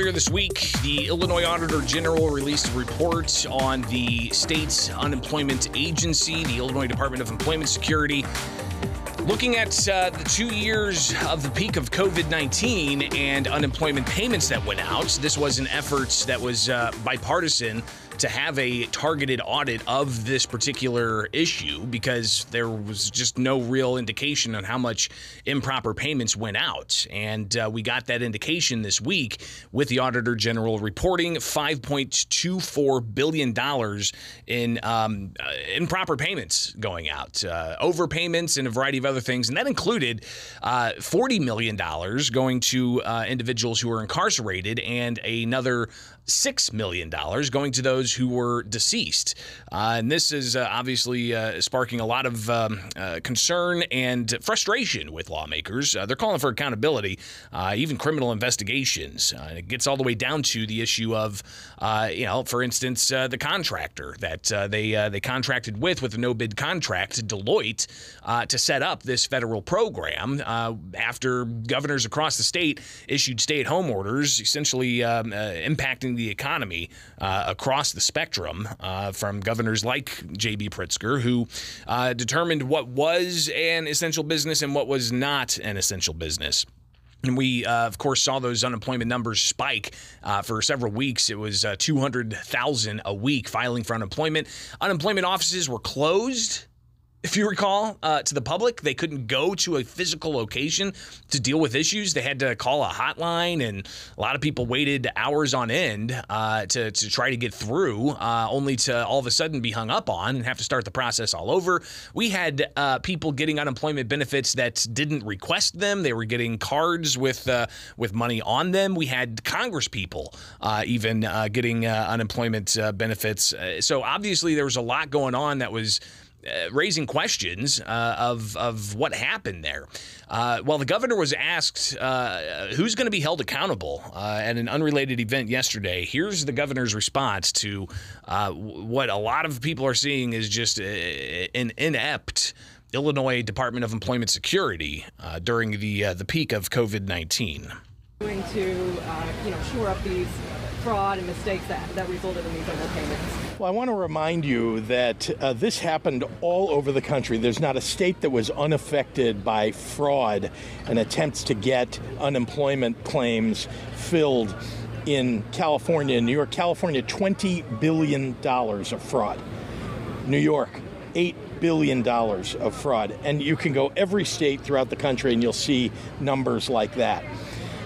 Earlier this week, the Illinois Auditor General released a report on the state's unemployment agency, the Illinois Department of Employment Security, looking at the 2 years of the peak of COVID-19 and unemployment payments that went out. This was an effort that was bipartisan to have a targeted audit of this particular issue because there was just no real indication on how much improper payments went out. And we got that indication this week with the Auditor General reporting $5.24 billion in improper payments going out, overpayments and a variety of other things. And that included $40 million going to individuals who were incarcerated and another $6 million going to those who were deceased. And this is obviously sparking a lot of concern and frustration with lawmakers. They're calling for accountability, even criminal investigations. It gets all the way down to the issue of, for instance, the contractor that they contracted with a no-bid contract, Deloitte, to set up this federal program after governors across the state issued stay-at-home orders, essentially impacting the economy across the spectrum from governors like J.B. Pritzker, who determined what was an essential business and what was not an essential business. And we, of course, saw those unemployment numbers spike for several weeks. It was 200,000 a week filing for unemployment. Unemployment offices were closed. If you recall, to the public, they couldn't go to a physical location to deal with issues. They had to call a hotline, and a lot of people waited hours on end to try to get through, only to all of a sudden be hung up on and have to start the process all over. We had people getting unemployment benefits that didn't request them. They were getting cards with money on them. We had Congress people even getting unemployment benefits. So obviously there was a lot going on that was raising questions of what happened there. Well, the governor was asked who's going to be held accountable at an unrelated event yesterday. Here's the governor's response to what a lot of people are seeing is just an inept Illinois Department of Employment Security during the peak of COVID-19. Going to shore up these fraud and mistakes that resulted in these overpayments. Well, I want to remind you that this happened all over the country. There's not a state that was unaffected by fraud and attempts to get unemployment claims filled in California and New York. California, $20 billion of fraud. New York, $8 billion of fraud. And you can go every state throughout the country and you'll see numbers like that.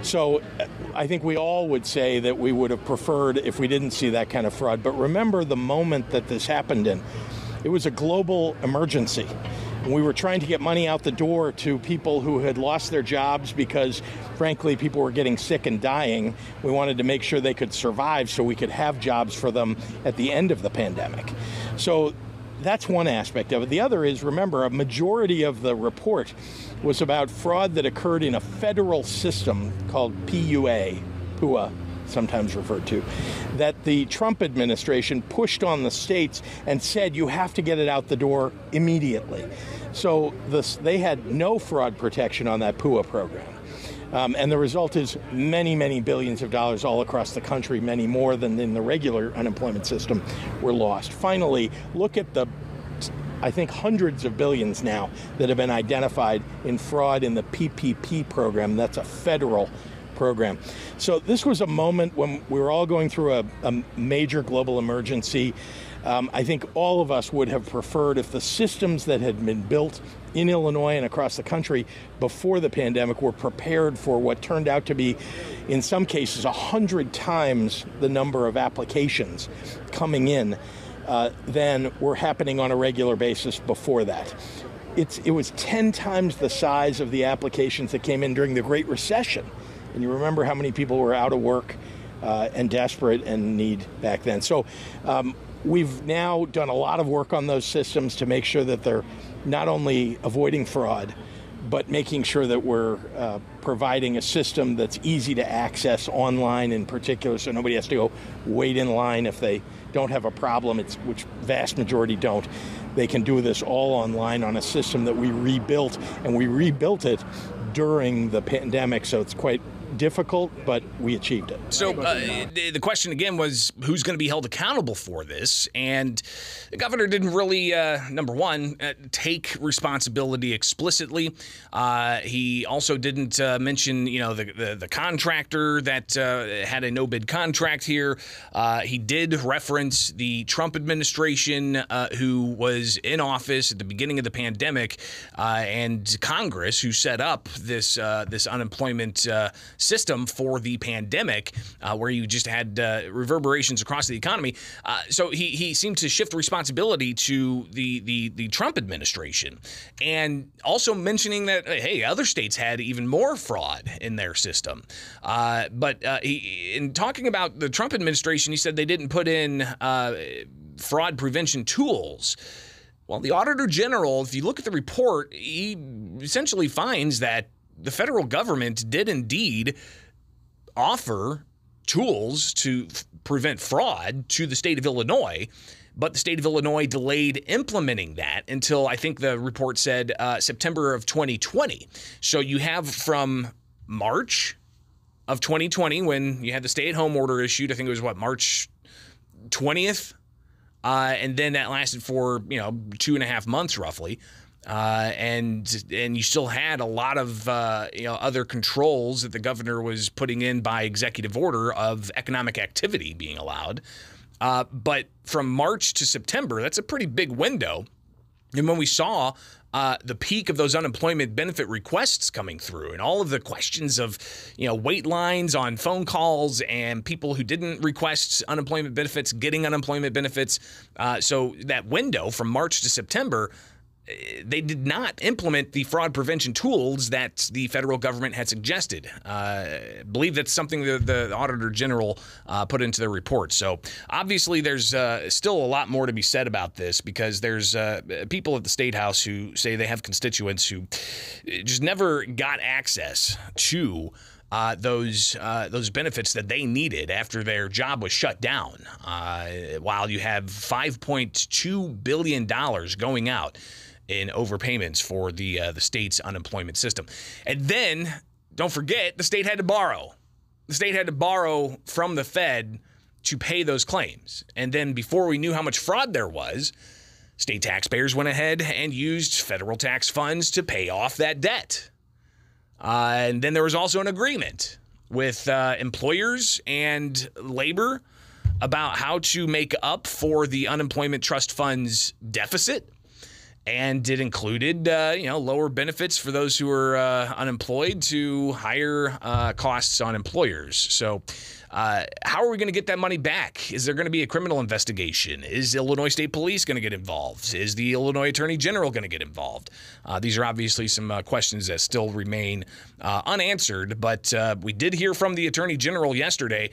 So I think we all would say that we would have preferred if we didn't see that kind of fraud. But remember the moment that this happened in. It was a global emergency. We were trying to get money out the door to people who had lost their jobs because, frankly, people were getting sick and dying. We wanted to make sure they could survive so we could have jobs for them at the end of the pandemic. So that's one aspect of it. The other is, remember, a majority of the report was about fraud that occurred in a federal system called PUA, sometimes referred to, that the Trump administration pushed on the states and said you have to get it out the door immediately. So they had no fraud protection on that PUA program. And the result is many, many billions of dollars all across the country, many more than in the regular unemployment system, were lost. Finally, look at I think hundreds of billions now that have been identified in fraud in the PPP program. That's a federal program. So this was a moment when we were all going through a major global emergency. I think all of us would have preferred if the systems that had been built in Illinois and across the country before the pandemic were prepared for what turned out to be, in some cases, 100 times the number of applications coming in than were happening on a regular basis before that. It was 10 times the size of the applications that came in during the Great Recession. And you remember how many people were out of work and desperate and in need back then. So we've now done a lot of work on those systems to make sure that they're not only avoiding fraud, but making sure that we're providing a system that's easy to access online in particular, so nobody has to go wait in line if they don't have a problem, which vast majority don't. They can do this all online on a system that we rebuilt, and we rebuilt it during the pandemic, so it's quite difficult, but we achieved it. So the question again was, who's going to be held accountable for this? And the governor didn't really, number one, take responsibility explicitly. He also didn't mention, the contractor that had a no-bid contract here. He did reference the Trump administration, who was in office at the beginning of the pandemic, and Congress, who set up this unemployment system for the pandemic, where you just had reverberations across the economy. So he seemed to shift responsibility to the Trump administration, and also mentioning that, hey, other states had even more fraud in their system. But in talking about the Trump administration, he said they didn't put in fraud prevention tools. Well, the Auditor General, if you look at the report, he essentially finds that the federal government did indeed offer tools to prevent fraud to the state of Illinois, but the state of Illinois delayed implementing that until, I think the report said, September of 2020. So you have from March of 2020, when you had the stay-at-home order issued, I think it was, March 20th? And then that lasted for, 2.5 months roughly. And you still had a lot of other controls that the governor was putting in by executive order of economic activity being allowed. But from March to September, that's a pretty big window. And when we saw the peak of those unemployment benefit requests coming through, and all of the questions of wait lines on phone calls and people who didn't request unemployment benefits getting unemployment benefits, so that window from March to September, they did not implement the fraud prevention tools that the federal government had suggested. I believe that's something that the Auditor General put into their report. So obviously there's still a lot more to be said about this, because there's people at the State House who say they have constituents who just never got access to those benefits that they needed after their job was shut down, while you have $5.2 billion going out in overpayments for the state's unemployment system. And then, don't forget, the state had to borrow. The state had to borrow from the Fed to pay those claims. And then before we knew how much fraud there was, state taxpayers went ahead and used federal tax funds to pay off that debt. And then there was also an agreement with employers and labor about how to make up for the unemployment trust fund's deficit. And it included, lower benefits for those who are unemployed to higher costs on employers. So how are we going to get that money back? Is there going to be a criminal investigation? Is Illinois State Police going to get involved? Is the Illinois Attorney General going to get involved? These are obviously some questions that still remain unanswered, but we did hear from the Attorney General yesterday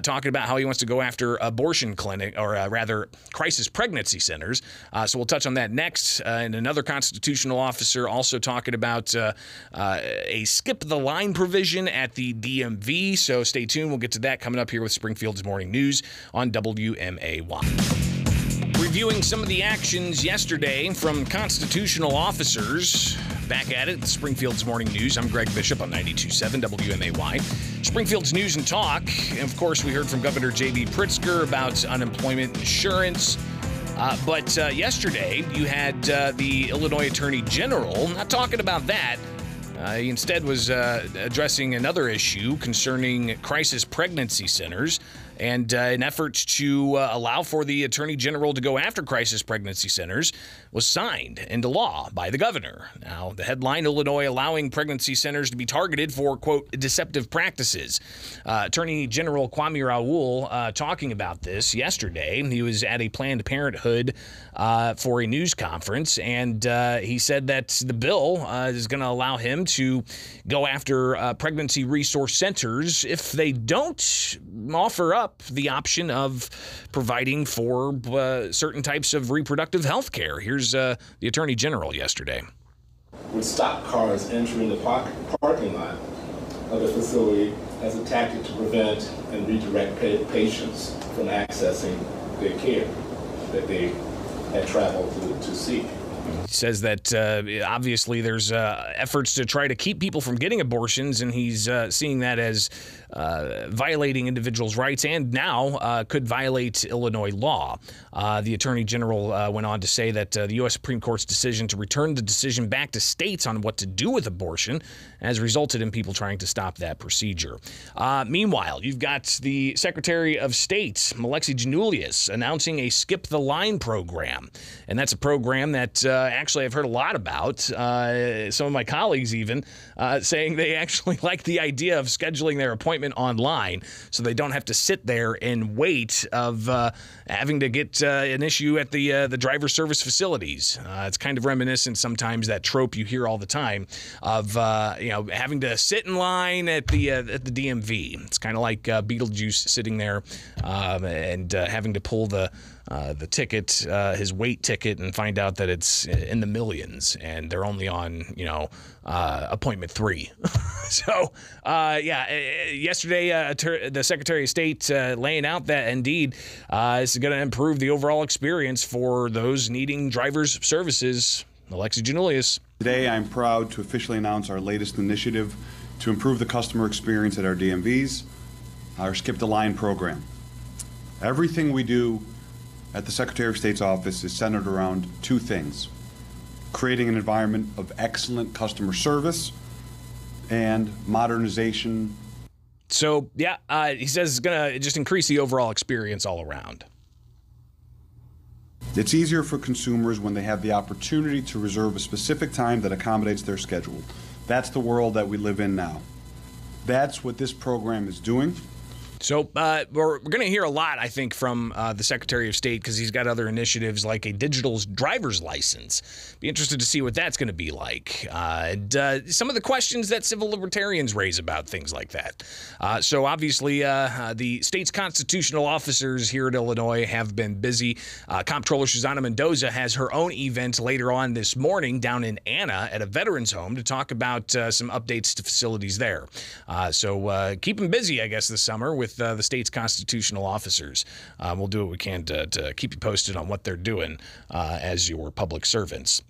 talking about how he wants to go after abortion clinic, or rather crisis pregnancy centers. So we'll touch on that next. And another constitutional officer also talking about a skip the line provision at the DMV. So stay tuned. We'll get to that coming up here with Springfield's Morning News on WMAY. Reviewing some of the actions yesterday from constitutional officers. Back at it, Springfield's Morning News. I'm Greg Bishop on 92.7 WMAY. Springfield's News and Talk. And of course, we heard from Governor J.B. Pritzker about unemployment insurance. But yesterday, you had the Illinois Attorney General not talking about that. He instead was addressing another issue concerning crisis pregnancy centers, and an effort to allow for the Attorney General to go after crisis pregnancy centers was signed into law by the governor. Now, the headline, Illinois allowing pregnancy centers to be targeted for, quote, deceptive practices. Attorney General Kwame Raoul talking about this yesterday. He was at a Planned Parenthood for a news conference, and he said that the bill is going to allow him to go after pregnancy resource centers if they don't offer up the option of providing for certain types of reproductive health care. Here's the Attorney General yesterday. Would stop cars entering the parking lot of the facility as a tactic to prevent and redirect patients from accessing their care that they had traveled to seek. says that obviously there's efforts to try to keep people from getting abortions, and he's seeing that as violating individuals' rights and now could violate Illinois law. The Attorney General went on to say that the U.S. Supreme Court's decision to return the decision back to states on what to do with abortion has resulted in people trying to stop that procedure. Meanwhile, you've got the Secretary of State, Alexi Giannoulias, announcing a Skip the Line program. And that's a program that actually I've heard a lot about. Some of my colleagues even saying they actually like the idea of scheduling their appointment online so they don't have to sit there and wait of having to get an issue at the driver service facilities. It's kind of reminiscent sometimes, that trope you hear all the time of having to sit in line at the DMV. It's kind of like Beetlejuice sitting there and having to pull the ticket, his weight ticket, and find out that it's in the millions and they're only on, appointment 3. So, yesterday, the Secretary of State laying out that indeed this is going to improve the overall experience for those needing driver's services. Alexi Giannoulias. Today, I'm proud to officially announce our latest initiative to improve the customer experience at our DMVs, our Skip the Line program. Everything we do at the Secretary of State's office is centered around 2 things: creating an environment of excellent customer service and modernization. So, he says it's going to just increase the overall experience all around. It's easier for consumers when they have the opportunity to reserve a specific time that accommodates their schedule. That's the world that we live in now. That's what this program is doing. So we're going to hear a lot, I think, from the Secretary of State, because he's got other initiatives like a digital driver's license. Be interested to see what that's going to be like. And some of the questions that civil libertarians raise about things like that. So obviously, the state's constitutional officers here at Illinois have been busy. Comptroller Shoshana Mendoza has her own event later on this morning down in Anna at a veterans home to talk about some updates to facilities there. So keep them busy, I guess, this summer with the state's constitutional officers. We'll do what we can to keep you posted on what they're doing as your public servants.